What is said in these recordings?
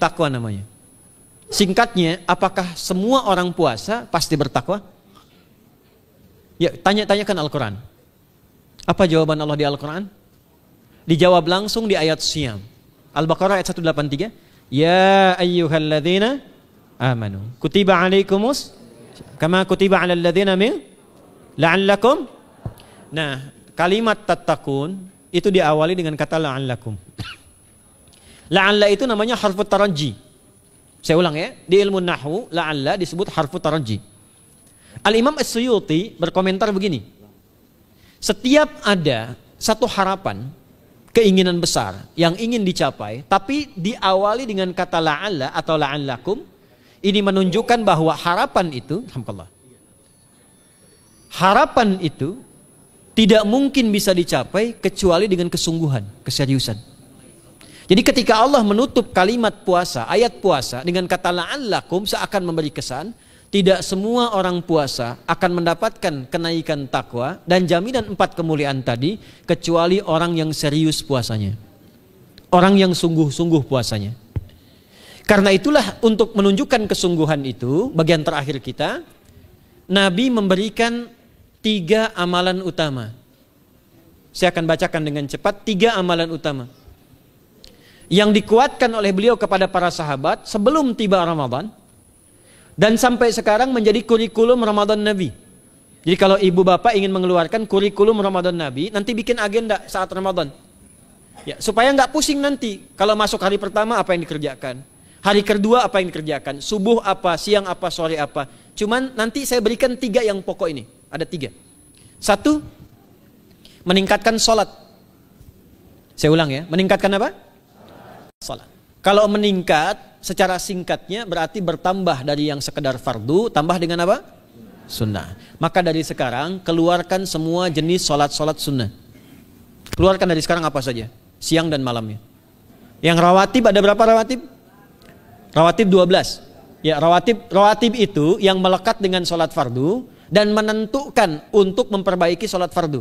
takwa namanya. Singkatnya, apakah semua orang puasa pasti bertakwa? Ya, tanya-tanyakan Al-Quran. Apa jawaban Allah di Al-Quran? Dijawab langsung di ayat Siyam. Al-Baqarah ayat 183. Ya ayyuhalladzina amanu kutiba alaikumus kama kutiba alal ladzina min la'allakum. Nah, kalimat tattaqun itu diawali dengan kata la'allakum. La'alla itu namanya harfu taraji. Saya ulang ya, di ilmu nahwu la'alla disebut harfu taraji. Al-Imam As-Suyuti berkomentar begini. Setiap ada satu harapan, keinginan besar yang ingin dicapai, tapi diawali dengan kata la'alla atau la'allakum, ini menunjukkan bahwa harapan itu, alhamdulillah, harapan itu tidak mungkin bisa dicapai kecuali dengan kesungguhan, keseriusan. Jadi ketika Allah menutup kalimat puasa, ayat puasa dengan kata la'allakum, seakan memberi kesan tidak semua orang puasa akan mendapatkan kenaikan takwa dan jaminan 4 kemuliaan tadi kecuali orang yang serius puasanya, orang yang sungguh-sungguh puasanya. Karena itulah untuk menunjukkan kesungguhan itu, bagian terakhir kita, Nabi memberikan 3 amalan utama. Saya akan bacakan dengan cepat 3 amalan utama yang dikuatkan oleh beliau kepada para sahabat sebelum tiba Ramadan. Dan sampai sekarang menjadi kurikulum Ramadan Nabi. Jadi kalau ibu bapak ingin mengeluarkan kurikulum Ramadan Nabi, nanti bikin agenda saat Ramadan. Ya, supaya nggak pusing nanti. Kalau masuk hari pertama apa yang dikerjakan, hari kedua apa yang dikerjakan, subuh apa, siang apa, sore apa. Cuman nanti saya berikan 3 yang pokok ini. Ada 3. 1, meningkatkan sholat. Saya ulang ya, meningkatkan apa? Sholat. Kalau meningkat secara singkatnya berarti bertambah dari yang sekedar fardu, tambah dengan apa? Sunnah. Maka dari sekarang keluarkan semua jenis sholat-sholat sunnah. Keluarkan dari sekarang apa saja, siang dan malamnya. Yang rawatib ada berapa rawatib? Rawatib 12. Ya, rawatib itu yang melekat dengan sholat fardu dan menentukan untuk memperbaiki sholat fardu.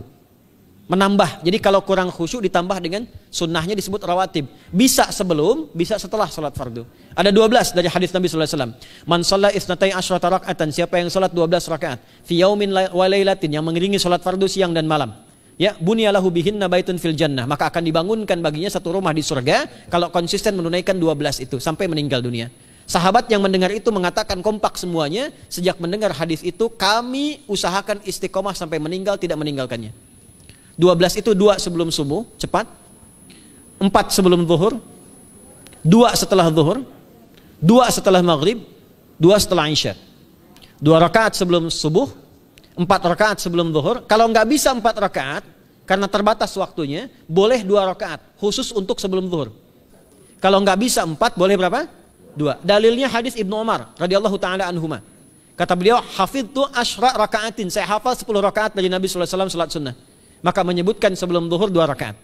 Menambah, jadi kalau kurang khusyuk ditambah dengan sunnahnya disebut rawatib. Bisa sebelum, bisa setelah sholat fardu. Ada 12 dari hadis Nabi SAW. Man shalla isnatai asyrata rak'atan, siapa yang sholat 12 rakaat fi yaumin wa lailatin, yang mengiringi sholat fardu siang dan malam, ya, bunyalahu bihinna baitun fil jannah, maka akan dibangunkan baginya satu rumah di surga kalau konsisten menunaikan 12 itu sampai meninggal dunia. Sahabat yang mendengar itu mengatakan kompak semuanya, sejak mendengar hadis itu kami usahakan istiqomah sampai meninggal tidak meninggalkannya. 12 itu 2 sebelum subuh, cepat. 4 sebelum zuhur, 2 setelah zuhur, 2 setelah maghrib, 2 setelah isya. 2 rakaat sebelum subuh, 4 rakaat sebelum zuhur. Kalau nggak bisa 4 rakaat, karena terbatas waktunya, boleh 2 rakaat, khusus untuk sebelum zuhur. Kalau nggak bisa 4, boleh berapa? 2. Dalilnya hadis Ibnu Umar radhiyallahu taala anhuma. Kata beliau, hafidtu asyra rakaatin, saya hafal 10 rakaat dari Nabi sallallahu alaihi wasallam salat sunnah. Maka menyebutkan sebelum zuhur 2 rakaat.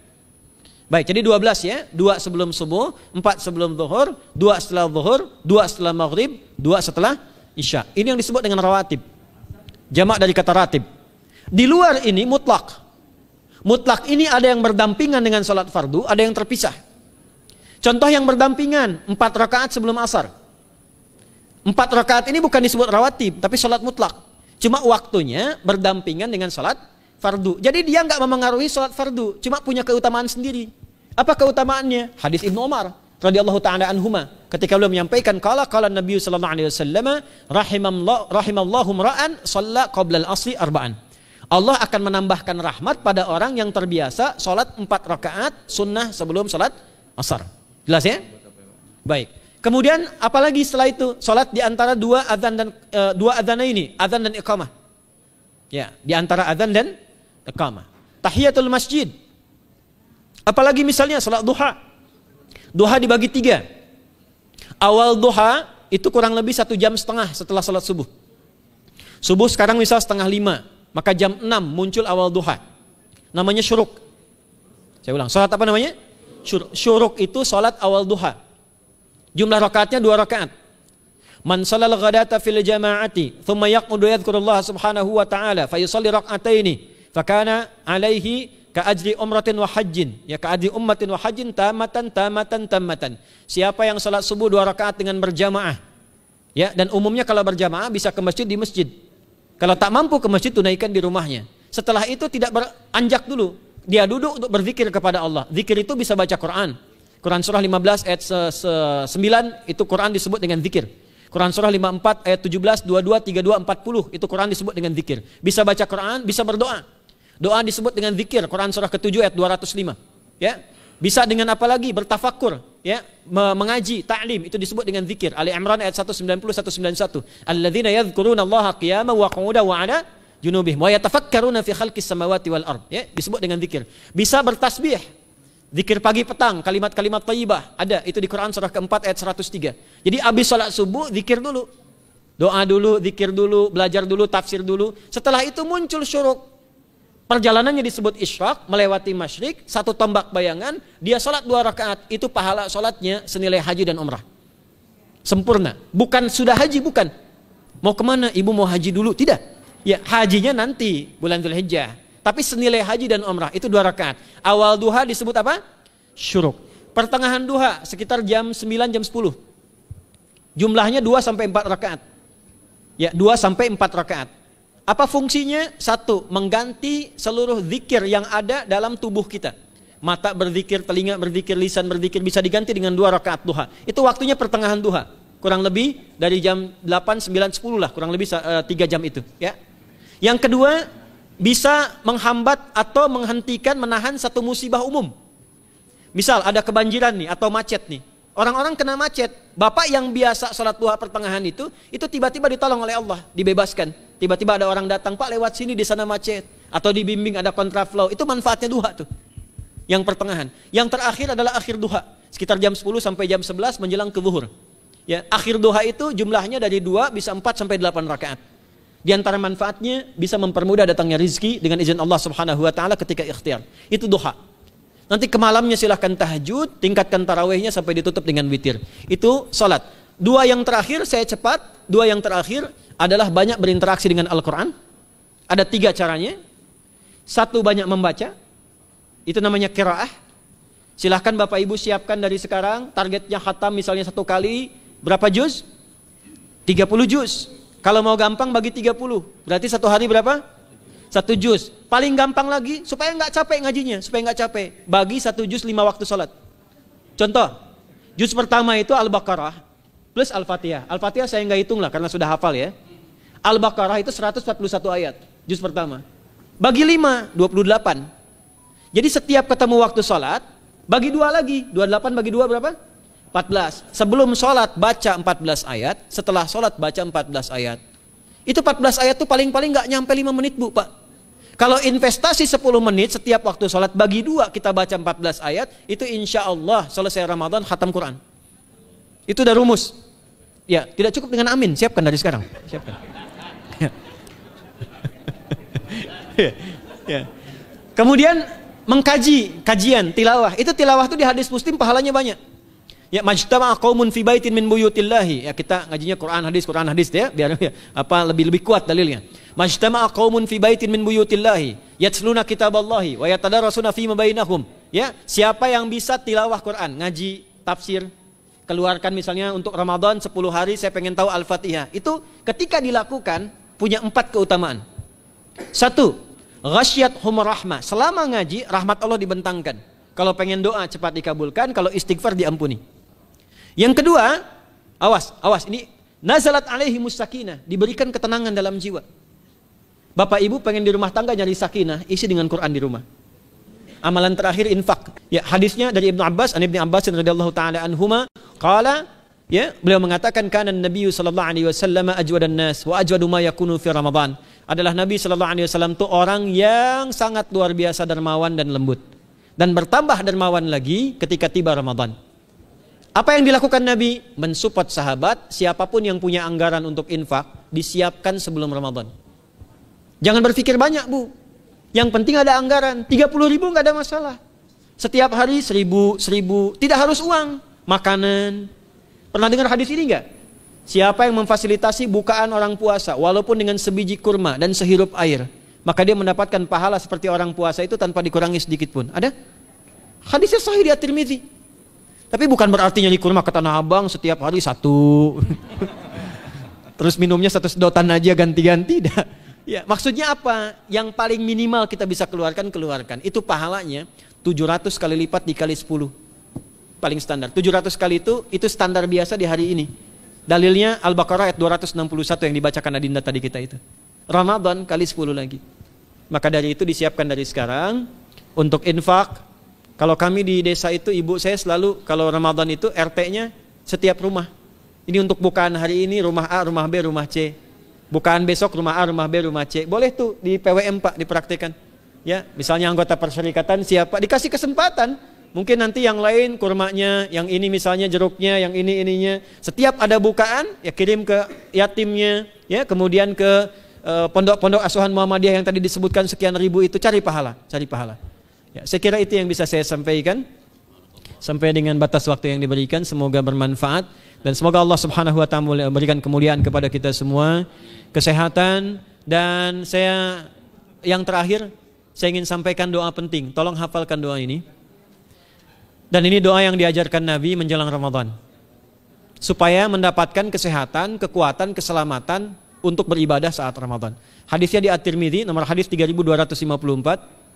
Baik, jadi 12 ya. 2 sebelum subuh, 4 sebelum zuhur, 2 setelah zuhur, 2 setelah maghrib, 2 setelah isya. Ini yang disebut dengan rawatib. Jamak dari kata ratib. Di luar ini mutlak. Mutlak ini ada yang berdampingan dengan salat fardu, ada yang terpisah. Contoh yang berdampingan, 4 rakaat sebelum asar. 4 rakaat ini bukan disebut rawatib, tapi salat mutlak. Cuma waktunya berdampingan dengan salat fardu. Jadi dia nggak memengaruhi sholat fardu, cuma punya keutamaan sendiri. Apa keutamaannya? Hadis Ibnu Umar radhiyallahu taala anhuma, ketika beliau menyampaikan qala Nabi sallallahu alaihi wasallam rahimallahu ra'an shalla qabla al-asri arba'an. Allah akan menambahkan rahmat pada orang yang terbiasa sholat 4 rakaat sunnah sebelum sholat asar. Jelas ya? Baik. Kemudian apalagi setelah itu? Sholat di antara 2 adzan dan 2 adzan ini, adzan dan iqamah. Ya, di antara adzan dan iqamah. Tahiyatul masjid. Apalagi misalnya salat duha. Duha dibagi 3. Awal duha itu kurang lebih 1,5 jam setelah salat subuh. Subuh sekarang misal 4:30, maka jam 6 muncul awal duha. Namanya syuruk. Saya ulang, salat apa namanya? Syuruk itu salat awal duha. Jumlah rakaatnya 2 rakaat. Man shalal ghadata fil jama'ati thumma yaqudu yadhkurullah subhanahu wa ta'ala fa yusalli rak'ataini fakana alaihi Ka'ajri umratin wa hajjin. Ya, ka'ajri ummatin wa hajjin tamatan. Siapa yang salat subuh 2 rakaat dengan berjamaah. Ya, dan umumnya kalau berjamaah bisa ke masjid di masjid. Kalau tak mampu ke masjid, tunaikan di rumahnya. Setelah itu tidak beranjak dulu. Dia duduk untuk berzikir kepada Allah. Zikir itu bisa baca Quran. Quran surah 15 ayat 9 itu Quran disebut dengan zikir. Quran surah 54 ayat 17, 22, 32, 40 itu Quran disebut dengan zikir. Bisa baca Quran, bisa berdoa. Doa disebut dengan zikir. Quran surah ke-7 ayat 205. Ya. Bisa dengan apa lagi? Bertafakkur, ya, mengaji, ta'lim, itu disebut dengan zikir. Ali Imran ayat 190 191. Alladzina yadhkuruna Allaha qiyaman wa qu'udan wa 'ala junubihim wa yatafakkaruna fi khalqis samawati wal ard. Ya, disebut dengan zikir. Bisa bertasbih. Zikir pagi petang, kalimat-kalimat thayyibah ada itu di Quran surah ke-4 ayat 103. Jadi habis salat subuh zikir dulu. Doa dulu, zikir dulu, belajar dulu, tafsir dulu. Setelah itu muncul syuruk. Perjalanannya disebut isyraq, melewati masyrik, 1 tombak bayangan, dia sholat 2 rakaat, itu pahala sholatnya senilai haji dan umrah. Sempurna. Bukan sudah haji, bukan. Mau kemana? Ibu mau haji dulu? Tidak. Ya, hajinya nanti, bulan Dzulhijjah. Tapi senilai haji dan umrah, itu 2 rakaat. Awal duha disebut apa? Syuruk. Pertengahan duha, sekitar jam 9, jam 10. Jumlahnya 2 sampai 4 rakaat. Ya, 2 sampai 4 rakaat. Apa fungsinya? 1, mengganti seluruh zikir yang ada dalam tubuh kita. Mata berzikir, telinga berzikir, lisan berzikir, bisa diganti dengan 2 rakaat duha. Itu waktunya pertengahan duha. Kurang lebih dari jam 8, 9, 10 lah. Kurang lebih 3 jam itu. Ya. Yang kedua, bisa menghambat atau menghentikan, menahan satu musibah umum. Misal ada kebanjiran nih atau macet nih. Orang-orang kena macet. Bapak yang biasa sholat duha pertengahan itu tiba-tiba ditolong oleh Allah, dibebaskan. Tiba-tiba ada orang datang, Pak lewat sini di sana macet. Atau dibimbing ada kontraflow. Itu manfaatnya duha tuh. Yang pertengahan. Yang terakhir adalah akhir duha. Sekitar jam 10 sampai jam 11 menjelang ke zuhur. Ya, akhir duha itu jumlahnya dari 2 bisa 4 sampai 8 rakaat. Di antara manfaatnya bisa mempermudah datangnya rizki dengan izin Allah Subhanahu wa taala ketika ikhtiar. Itu duha. Nanti ke malamnya silahkan tahajud, tingkatkan tarawihnya sampai ditutup dengan witir. Itu salat. 2 yang terakhir saya cepat. 2 yang terakhir adalah banyak berinteraksi dengan Al-Quran. Ada 3 caranya. 1, banyak membaca. Itu namanya qiraah. Silahkan Bapak Ibu siapkan dari sekarang. Targetnya khatam misalnya 1 kali. Berapa juz? 30 juz. Kalau mau gampang bagi 30. Berarti 1 hari berapa? 1 juz. Paling gampang lagi supaya nggak capek ngajinya, supaya nggak capek. Bagi 1 juz 5 waktu sholat. Contoh, juz pertama itu Al-Baqarah plus Al-Fatihah. Al-Fatihah saya nggak hitung lah karena sudah hafal ya. Al-Baqarah itu 141 ayat, juz pertama. Bagi 5, 28. Jadi setiap ketemu waktu sholat, bagi 2 lagi. 28 bagi 2 berapa? 14. Sebelum sholat baca 14 ayat, setelah sholat baca 14 ayat. Itu 14 ayat tuh paling-paling nggak nyampe 5 menit Bu, Pak. Kalau investasi 10 menit setiap waktu sholat bagi 2 kita baca 14 ayat, itu insya Allah selesai Ramadan khatam Quran. Itu udah rumus. Ya, tidak cukup dengan amin, siapkan dari sekarang. Siapkan. Ya. Kemudian mengkaji, kajian, tilawah. Itu tilawah itu di hadis Muslim pahalanya banyak. Ya, majtama'a qaumun fi baitin min buyutillahi. Ya, kita ngajinya Quran hadis ya, biar ya, lebih kuat dalilnya. Majtama'a qaumun fi baitin min buyutillahi yatsluna kitaballahi wa yatadarasuna fima bainahum. Ya, siapa yang bisa tilawah Quran, ngaji, tafsir, keluarkan misalnya untuk Ramadan 10 hari saya pengen tahu Al-Fatihah. Itu ketika dilakukan punya 4 keutamaan. 1, ghasyiyatuhum rahmah. Selama ngaji rahmat Allah dibentangkan. Kalau pengen doa cepat dikabulkan, kalau istighfar diampuni. Yang kedua, awas ini nazalat alaihimus sakinah, diberikan ketenangan dalam jiwa. Bapak Ibu pengen di rumah tangga nyari sakinah, isi dengan Quran di rumah. Amalan terakhir infak. Ya, hadisnya dari Ibnu Abbas, Ibnu Abbas radhiyallahu taala anhuma, qala, ya, beliau mengatakan kana Nabi sallallahu alaihi wasallam ajwadan nas wa ajwadu ma yakunu fi Ramadan. Adalah Nabi sallallahu alaihi wasallam itu orang yang sangat luar biasa dermawan dan lembut. Dan bertambah dermawan lagi ketika tiba Ramadan. Apa yang dilakukan Nabi? Mensupport sahabat, siapapun yang punya anggaran untuk infak, disiapkan sebelum Ramadan. Jangan berpikir banyak Bu. Yang penting ada anggaran, 30.000 nggak ada masalah. Setiap hari 1.000, tidak harus uang, makanan. Pernah dengar hadis ini nggak? Siapa yang memfasilitasi bukaan orang puasa, walaupun dengan sebiji kurma dan sehirup air, maka dia mendapatkan pahala seperti orang puasa itu tanpa dikurangi sedikit pun. Ada? Hadisnya sahih di At-Tirmidzi. Tapi bukan berarti nyari kurma ke Tanah Abang setiap hari 1. Terus minumnya 1 sedotan aja ganti-ganti. Ya, maksudnya apa? Yang paling minimal kita bisa keluarkan. Itu pahalanya 700 kali lipat dikali 10. Paling standar. 700 kali itu standar biasa di hari ini. Dalilnya Al-Baqarah ayat 261 yang dibacakan Adinda tadi kita itu. Ramadan kali 10 lagi. Maka dari itu disiapkan dari sekarang untuk infak. Kalau kami di desa itu, ibu saya selalu kalau Ramadan itu RT-nya setiap rumah. Ini untuk bukaan hari ini rumah A, rumah B, rumah C. Bukaan besok rumah A, rumah B, rumah C. Boleh tuh di PWM Pak dipraktikkan. Ya, misalnya anggota perserikatan siapa dikasih kesempatan. Mungkin nanti yang lain kurmanya, yang ini misalnya jeruknya, yang ini ininya. Setiap ada bukaan ya kirim ke yatimnya, ya kemudian ke pondok-pondok asuhan Muhammadiyah yang tadi disebutkan sekian ribu itu, cari pahala. Ya, saya kira itu yang bisa saya sampaikan sampai dengan batas waktu yang diberikan. Semoga bermanfaat dan semoga Allah Subhanahu wa taala memberikan kemuliaan kepada kita semua, kesehatan, dan saya yang terakhir saya ingin sampaikan doa penting. Tolong hafalkan doa ini. Dan ini doa yang diajarkan Nabi menjelang Ramadan. Supaya mendapatkan kesehatan, kekuatan, keselamatan untuk beribadah saat Ramadan. Hadisnya di At-Tirmidzi nomor hadis 3254.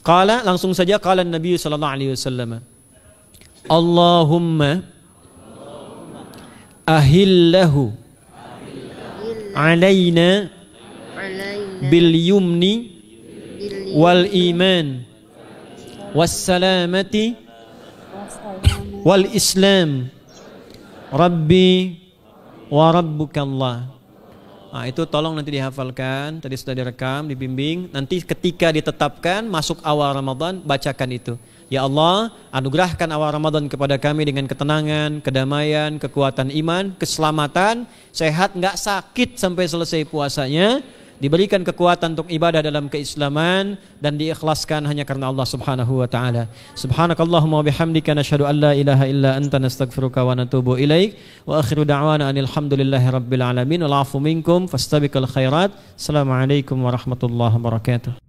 Qala, langsung saja qala Nabi sallallahu alaihi wasallam. Allahumma ahillahu alaina bil yumni wal iman was salamati wal islam rabbi wa rabbukallah. Nah, itu tolong nanti dihafalkan, tadi sudah direkam, dibimbing. Nanti ketika ditetapkan masuk awal Ramadan, bacakan itu. Ya Allah, anugerahkan awal Ramadan kepada kami dengan ketenangan, kedamaian, kekuatan iman, keselamatan, sehat, nggak sakit sampai selesai puasanya, diberikan kekuatan untuk ibadah dalam keislaman dan diikhlaskan hanya karena Allah Subhanahu wa taala. Subhanakallahumma wa bihamdika nasyhadu an la ilaha illa anta nastaghfiruka wa natubu ilaik wa akhiru da'wana alhamdulillahi rabbil alamin wal 'afu minkum fastabiqul khairat. Assalamualaikum warahmatullahi wabarakatuh.